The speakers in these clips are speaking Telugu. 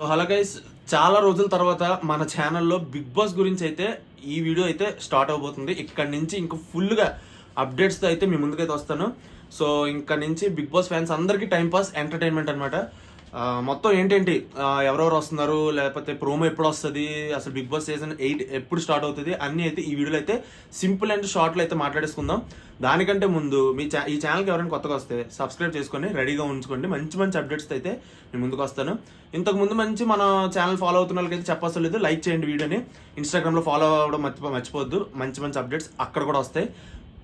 సో హలో గైస్, చాలా రోజుల తర్వాత మన ఛానల్లో బిగ్ బాస్ గురించి అయితే ఈ వీడియో అయితే స్టార్ట్ అవబోతుంది. ఇక్కడ నుంచి ఇంకా ఫుల్గా అప్డేట్స్తో అయితే మీ ముందుకైతే వస్తాను. సో ఇక్కడ నుంచి బిగ్ బాస్ ఫ్యాన్స్ అందరికీ టైంపాస్ ఎంటర్టైన్మెంట్ అనమాట. మొత్తం ఏంటేంటి, ఎవరెవరు వస్తున్నారు, లేకపోతే ప్రోమో ఎప్పుడు వస్తుంది, అసలు బిగ్ బాస్ సీజన్ 8 ఎప్పుడు స్టార్ట్ అవుతుంది అన్నీ అయితే ఈ వీడియోలో అయితే సింపుల్ అండ్ షార్ట్లో అయితే మాట్లాడేసుకుందాం. దానికంటే ముందు ఈ ఛానల్కి ఎవరైనా కొత్తగా వస్తే సబ్స్క్రైబ్ చేసుకొని రెడీగా ఉంచుకోండి. మంచి మంచి అప్డేట్స్ అయితే నేను ముందుకు వస్తాను. ఇంతకు ముందు మంచి మన ఛానల్ ఫాలో అవుతున్న వాళ్ళకి అయితే చెప్పవసరం లేదు, లైక్ చేయండి వీడియోని. ఇన్స్టాగ్రామ్లో ఫాలో అవ్వడం మర్చిపోవద్దు. మంచి మంచి అప్డేట్స్ అక్కడ కూడా వస్తాయి,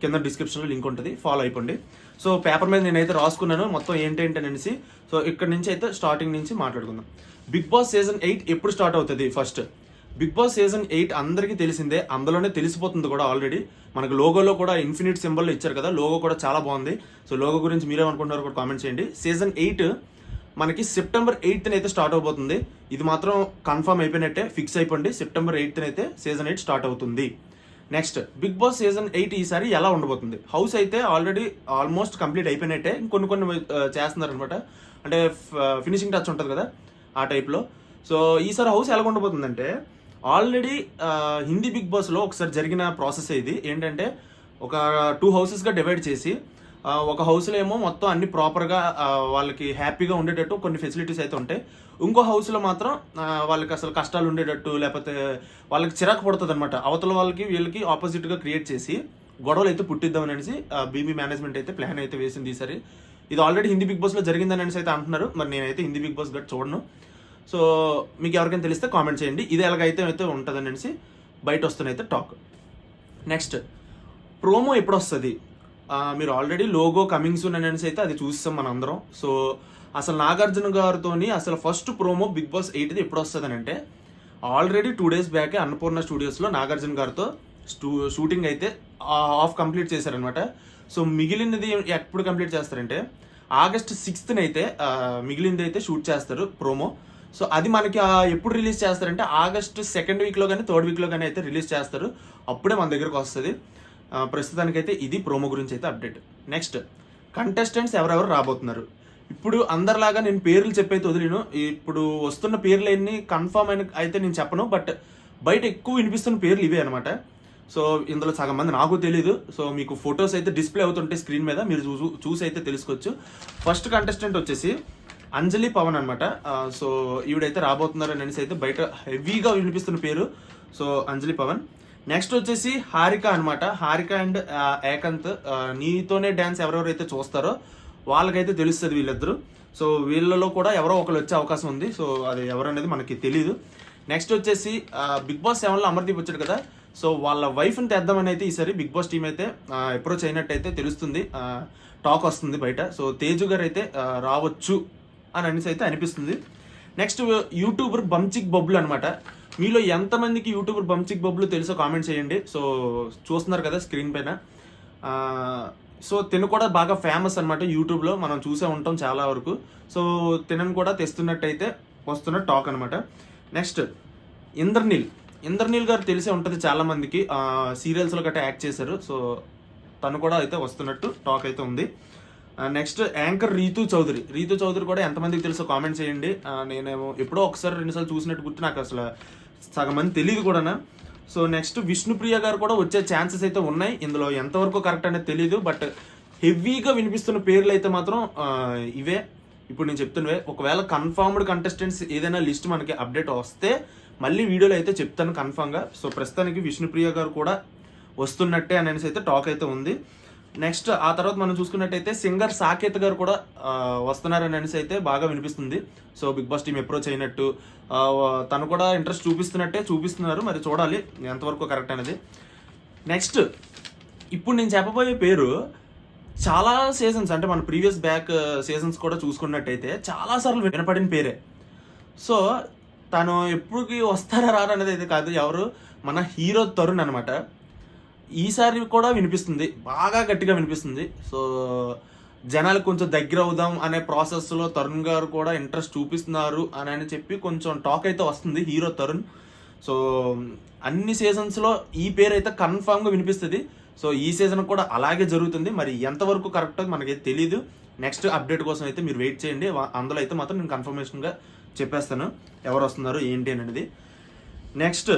కింద డిస్క్రిప్షన్లో లింక్ ఉంటుంది, ఫాలో అయిపోండి. సో పేపర్ మీద నేనైతే రాసుకున్నాను మొత్తం ఏంటేంటి అనేసి. సో ఇక్కడ నుంచి అయితే స్టార్టింగ్ నుంచి మాట్లాడుకుందాం. బిగ్ బాస్ సీజన్ 8 ఎప్పుడు స్టార్ట్ అవుతుంది? ఫస్ట్ బిగ్ బాస్ సీజన్ 8 అందరికీ తెలిసిందే, అందులోనే తెలిసిపోతుంది కూడా ఆల్రెడీ. మనకు లోగోలో కూడా ఇన్ఫినిట్ సింబల్ ఇచ్చారు కదా, లోగో కూడా చాలా బాగుంది. సో లోగో గురించి మీరేమనుకుంటున్నారో కూడా కామెంట్ చేయండి. సీజన్ 8 మనకి సెప్టెంబర్ 8th అయితే స్టార్ట్ అవబోతుంది. ఇది మాత్రం కన్ఫర్మ్ అయిపోయినట్టే, ఫిక్స్ అయిపోండి. సెప్టెంబర్ 8th అయితే సీజన్ 8 స్టార్ట్ అవుతుంది. నెక్స్ట్ బిగ్ బాస్ సీజన్ 8 ఈసారి ఎలా ఉండబోతుంది? హౌస్ అయితే ఆల్రెడీ ఆల్మోస్ట్ కంప్లీట్ అయిపోయినట్టే, కొన్ని చేస్తున్నారు అనమాట. అంటే ఫినిషింగ్ టచ్ ఉంటుంది కదా, ఆ టైప్లో. సో ఈసారి హౌస్ ఎలా ఉండబోతుందంటే, ఆల్రెడీ హిందీ బిగ్ బాస్లో ఒకసారి జరిగిన ప్రాసెస్ ఇది. ఏంటంటే ఒక 2 హౌసెస్గా డివైడ్ చేసి, ఒక హౌస్లో ఏమో మొత్తం అన్ని ప్రాపర్గా వాళ్ళకి హ్యాపీగా ఉండేటట్టు కొన్ని ఫెసిలిటీస్ అయితే ఉంటాయి. ఇంకో హౌస్లో మాత్రం వాళ్ళకి అసలు కష్టాలు ఉండేటట్టు, లేకపోతే వాళ్ళకి చిరాకు పడుతుంది అనమాట. అవతల వాళ్ళకి వీళ్ళకి ఆపోజిట్గా క్రియేట్ చేసి గొడవలు అయితే పుట్టిద్దామని అనేసి బీబీ మేనేజ్మెంట్ అయితే ప్లాన్ అయితే వేసింది ఈసారి. ఇది ఆల్రెడీ హిందీ బిగ్ బాస్లో జరిగిందని అనేసి అయితే అంటున్నారు. మరి నేనైతే హిందీ బిగ్ బాస్ గట్టి చూడను. సో మీకు ఎవరికైనా తెలిస్తే కామెంట్ చేయండి, ఇది ఎలాగైతే అయితే ఉంటుందని అనేసి బయట వస్తున్నైతే టాక్. నెక్స్ట్ ప్రోమో ఎప్పుడు వస్తుంది? మీరు ఆల్రెడీ లోగో కమింగ్ సూన్ అనేసి అయితే అది చూస్తాం మన అందరం. సో అసలు నాగార్జున గారితో అసలు ఫస్ట్ ప్రోమో బిగ్ బాస్ 8 ఎప్పుడు వస్తుంది అని అంటే, ఆల్రెడీ 2 days బ్యాకే అన్నపూర్ణ స్టూడియోస్లో నాగార్జున గారితో షూటింగ్ అయితే హాఫ్ కంప్లీట్ చేశారనమాట. సో మిగిలినది ఎప్పుడు కంప్లీట్ చేస్తారంటే, August 6th అయితే మిగిలినది అయితే షూట్ చేస్తారు ప్రోమో. సో అది మనకి ఎప్పుడు రిలీజ్ చేస్తారంటే, August 2nd weekలో కానీ 3rd weekలో కానీ అయితే రిలీజ్ చేస్తారు. అప్పుడే మన దగ్గరకు వస్తుంది. ప్రస్తుతానికైతే ఇది ప్రోమో గురించి అయితే అప్డేట్. నెక్స్ట్ కంటెస్టెంట్స్ ఎవరెవరు రాబోతున్నారు. ఇప్పుడు అందరిలాగా నేను పేర్లు చెప్పైతే వదిలేను. ఇప్పుడు వస్తున్న పేర్లు ఎన్ని కన్ఫర్మ్ అయితే నేను చెప్పను, బట్ బయట ఎక్కువ వినిపిస్తున్న పేర్లు ఇవే అనమాట. సో ఇందులో సగం మంది నాకు తెలీదు. సో మీకు ఫొటోస్ అయితే డిస్ప్లే అవుతుంటే స్క్రీన్ మీద, మీరు చూసి అయితే తెలుసుకోవచ్చు. ఫస్ట్ కంటెస్టెంట్ వచ్చేసి అంజలి పవన్ అనమాట. సో ఈవిడైతే రాబోతున్నారు అనేసి అయితే బయట హెవీగా వినిపిస్తున్న పేరు. సో అంజలి పవన్. నెక్స్ట్ వచ్చేసి హారిక అనమాట. హారిక అండ్ ఏకంత్, నీతోనే డ్యాన్స్ ఎవరెవరైతే చూస్తారో వాళ్ళకైతే తెలుస్తుంది వీళ్ళిద్దరు. సో వీళ్ళలో కూడా ఎవరో ఒకరు వచ్చే అవకాశం ఉంది. సో అది ఎవరనేది మనకి తెలీదు. నెక్స్ట్ వచ్చేసి బిగ్ బాస్ 7లో అమర్దీప్ వచ్చాడు కదా, సో వాళ్ళ వైఫ్ని తెద్దామని అయితే ఈసారి బిగ్ బాస్ టీం అయితే అప్రోచ్ అయినట్టయితే తెలుస్తుంది, టాక్ వస్తుంది బయట. సో తేజు గారు అయితే రావచ్చు అని అనేసి అయితే అనిపిస్తుంది. నెక్స్ట్ యూట్యూబర్ బంచిక్ బబ్లు అనమాట. మీలో ఎంతమందికి యూట్యూబర్ బంచిక్ బబ్లు తెలుసో కామెంట్ చేయండి. సో చూస్తున్నారు కదా స్క్రీన్ పైన. సో తిను కూడా బాగా ఫేమస్ అనమాట యూట్యూబ్లో, మనం చూసే ఉంటాం చాలా వరకు. సో తినను కూడా తెస్తున్నట్టయితే వస్తున్న టాక్ అనమాట. నెక్స్ట్ ఇంద్రనీల్ గారు తెలిసే ఉంటుంది చాలా మందికి, సీరియల్స్లో గట్రా యాక్ట్ చేశారు. సో తను కూడా అయితే వస్తున్నట్టు టాక్ అయితే ఉంది. నెక్స్ట్ యాంకర్ రీతు చౌదరి కూడా ఎంతమందికి తెలుసో కామెంట్ చేయండి. నేనేమో ఎప్పుడో ఒకసారి 2 సార్లు చూసినట్టు గుర్తు, నాకు అసలు సగం మంది తెలియదు కూడా. సో నెక్స్ట్ విష్ణుప్రియ గారు కూడా వచ్చే ఛాన్సెస్ అయితే ఉన్నాయి. ఇందులో ఎంతవరకు కరెక్ట్ అనేది తెలీదు, బట్ హెవీగా వినిపిస్తున్న పేర్లు అయితే మాత్రం ఇవే ఇప్పుడు నేను చెప్తున్నవే. ఒకవేళ కన్ఫర్మ్డ్ కంటెస్టెంట్స్ ఏదైనా లిస్ట్ మనకి అప్డేట్ వస్తే మళ్ళీ వీడియోలో అయితే చెప్తాను కన్ఫర్మ్గా. సో ప్రస్తుతానికి విష్ణుప్రియ గారు కూడా వస్తున్నట్టే అనేసి అయితే టాక్ అయితే ఉంది. నెక్స్ట్ ఆ తర్వాత మనం చూసుకున్నట్టయితే సింగర్ సాకేత్ గారు కూడా వస్తున్నారని అనేసి అయితే బాగా వినిపిస్తుంది. So Bigg Boss team approach అయినట్టు, తను కూడా ఇంట్రెస్ట్ చూపిస్తున్నారు. మరి చూడాలి ఎంతవరకు కరెక్ట్ అనేది. నెక్స్ట్ ఇప్పుడు నేను చెప్పబోయే పేరు చాలా సీజన్స్, అంటే మన ప్రీవియస్ బ్యాక్ సీజన్స్ కూడా చూసుకున్నట్టయితే చాలాసార్లు వినపడిన పేరే. సో తను ఎప్పటికి వస్తారా రారా అనేది అయితే కాదు, ఎవరు మన హీరో తరుణ్ అనమాట. ఈసారి కూడా వినిపిస్తుంది, బాగా గట్టిగా వినిపిస్తుంది. సో జనాలకు కొంచెం దగ్గర అవుదాం అనే ప్రాసెస్లో తరుణ్ గారు కూడా ఇంట్రెస్ట్ చూపిస్తున్నారు అని చెప్పి కొంచెం టాక్ అయితే వస్తుంది, హీరో తరుణ్. సో అన్ని సీజన్స్లో ఈ పేరు అయితే కన్ఫామ్గా వినిపిస్తుంది. సో ఈ సీజన్ కూడా అలాగే జరుగుతుంది. మరి ఎంతవరకు కరెక్ట్ మనకైతే తెలీదు. నెక్స్ట్ అప్డేట్ కోసం అయితే మీరు వెయిట్ చేయండి, అందులో అయితే మాత్రం నేను కన్ఫర్మేషన్గా చెప్పేస్తాను ఎవరు వస్తున్నారు ఏంటి అనేది. నెక్స్ట్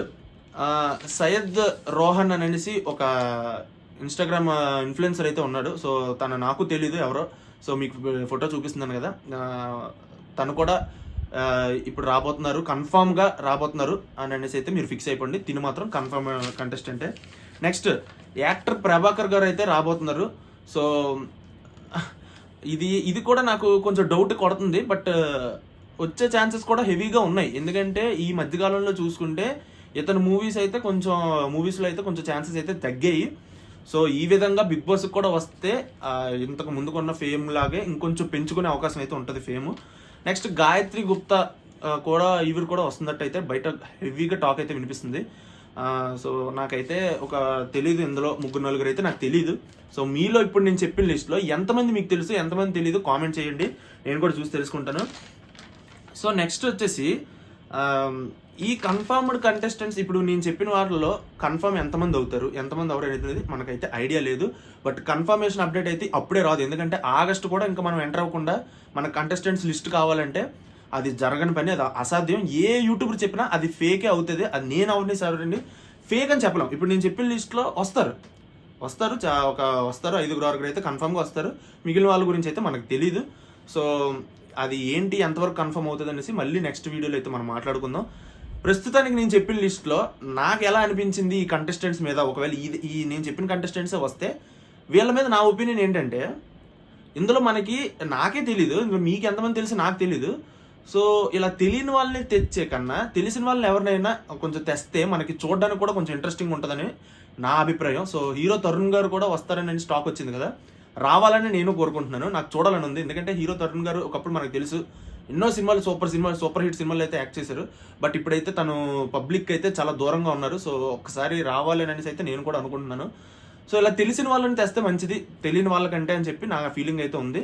సయ్యద్ రోహన్ అనేసి ఒక ఇన్స్టాగ్రామ్ ఇన్ఫ్లుయెన్సర్ అయితే ఉన్నాడు. సో తను నాకు తెలీదు ఎవరో. సో మీకు ఫోటో చూపిస్తున్నాను కదా, తను కూడా ఇప్పుడు రాబోతున్నారు, కన్ఫామ్గా రాబోతున్నారు అని అనేసి అయితే మీరు ఫిక్స్ అయిపోండి. తిని మాత్రం కన్ఫామ్ కంటెస్టెంటే. నెక్స్ట్ యాక్టర్ ప్రభాకర్ గారు అయితే రాబోతున్నారు. సో ఇది కూడా నాకు కొంచెం డౌట్ కొడుతుంది, బట్ వచ్చే ఛాన్సెస్ కూడా హెవీగా ఉన్నాయి. ఎందుకంటే ఈ మధ్యకాలంలో చూసుకుంటే ఇతను మూవీస్లో అయితే కొంచెం ఛాన్సెస్ అయితే తగ్గాయి. సో ఈ విధంగా బిగ్ బాస్కి కూడా వస్తే ఇంతకు ముందుకున్న ఫేమ్ లాగే ఇంకొంచెం పెంచుకునే అవకాశం అయితే ఉంటుంది ఫేమ్. నెక్స్ట్ గాయత్రి గుప్తా కూడా ఈవిడ కూడా వస్తున్నట్టయితే బయట హెవీగా టాక్ అయితే వినిపిస్తుంది. సో నాకైతే తెలీదు, ఇందులో 3-4 అయితే నాకు తెలీదు. సో మీలో ఇప్పుడు నేను చెప్పిన లిస్ట్లో ఎంతమంది మీకు తెలుసు, ఎంతమంది తెలీదు కామెంట్ చేయండి, నేను కూడా చూసి తెలుసుకుంటాను. సో నెక్స్ట్ వచ్చేసి ఈ కన్ఫర్మ్డ్ కంటెస్టెంట్స్ ఇప్పుడు నేను చెప్పిన వాటిలో కన్ఫర్మ్ ఎంతమంది అవుతారు, ఎంతమంది ఎవరు అనేది మనకైతే ఐడియా లేదు. బట్ కన్ఫర్మేషన్ అప్డేట్ అయితే అప్పుడే రాదు. ఎందుకంటే ఆగస్టు కూడా ఇంకా మనం ఎంటర్ అవ్వకుండా మన కంటెస్టెంట్స్ లిస్ట్ కావాలంటే అది జరగని పని, అది అసాధ్యం. ఏ యూట్యూబర్ చెప్పినా అది ఫేకే అవుతుంది. అది నేను అవన్నీ సరే ఫేక్ అని చెప్పలేం. ఇప్పుడు నేను చెప్పిన లిస్ట్లో వస్తారు 5-6 అయితే కన్ఫర్మ్గా వస్తారు. మిగిలిన వాళ్ళ గురించి అయితే మనకు తెలీదు. సో అది ఏంటి, ఎంతవరకు కన్ఫర్మ్ అవుతుంది అనేసి మళ్ళీ నెక్స్ట్ వీడియోలో అయితే మనం మాట్లాడుకుందాం. ప్రస్తుతానికి నేను చెప్పిన లిస్ట్లో నాకు ఎలా అనిపించింది ఈ కంటెస్టెంట్స్ మీద, ఒకవేళ ఈ నేను చెప్పిన కంటెస్టెంట్సే వస్తే వీళ్ళ మీద నా ఒపీనియన్ ఏంటంటే, ఇందులో నాకే తెలీదు, మీకు ఎంతమంది తెలిసి నాకు తెలీదు. సో ఇలా తెలియని వాళ్ళని తెచ్చే కన్నా తెలిసిన వాళ్ళని ఎవరినైనా కొంచెం తెస్తే మనకి చూడడానికి కూడా కొంచెం ఇంట్రెస్టింగ్ ఉంటుందని నా అభిప్రాయం. సో హీరో తరుణ్ గారు కూడా వస్తారని స్టాక్ వచ్చింది కదా, రావాలని నేను కోరుకుంటున్నాను. నాకు చూడాలని ఉంది. ఎందుకంటే హీరో తరుణ్ గారు ఒకప్పుడు మనకు తెలుసు, ఎన్నో సినిమాలు సూపర్ హిట్ సినిమాలు అయితే యాక్ట్ చేశారు. బట్ ఇప్పుడైతే తను పబ్లిక్ అయితే చాలా దూరంగా ఉన్నారు. సో ఒక్కసారి రావాలని అనేసి అయితే నేను కూడా అనుకుంటున్నాను. సో ఇలా తెలిసిన వాళ్ళని తెస్తే మంచిది, తెలియని వాళ్ళకంటే అని చెప్పి నా ఫీలింగ్ అయితే ఉంది.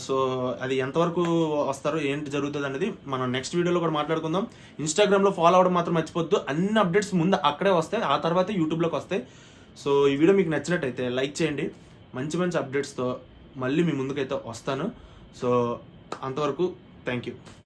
సో అది ఎంతవరకు వస్తారో ఏంటి జరుగుతుంది అనేది మనం నెక్స్ట్ వీడియోలో కూడా మాట్లాడుకుందాం. ఇన్స్టాగ్రామ్లో ఫాలో అవ్వడం మాత్రం మర్చిపోద్దు. అన్ని అప్డేట్స్ ముందు అక్కడే వస్తాయి, ఆ తర్వాత యూట్యూబ్లోకి వస్తాయి. సో ఈ వీడియో మీకు నచ్చినట్టయితే లైక్ చేయండి. మంచి అప్డేట్స్తో మళ్ళీ మీ ముందుకైతే వస్తాను. సో అంతవరకు థ్యాంక్ యూ.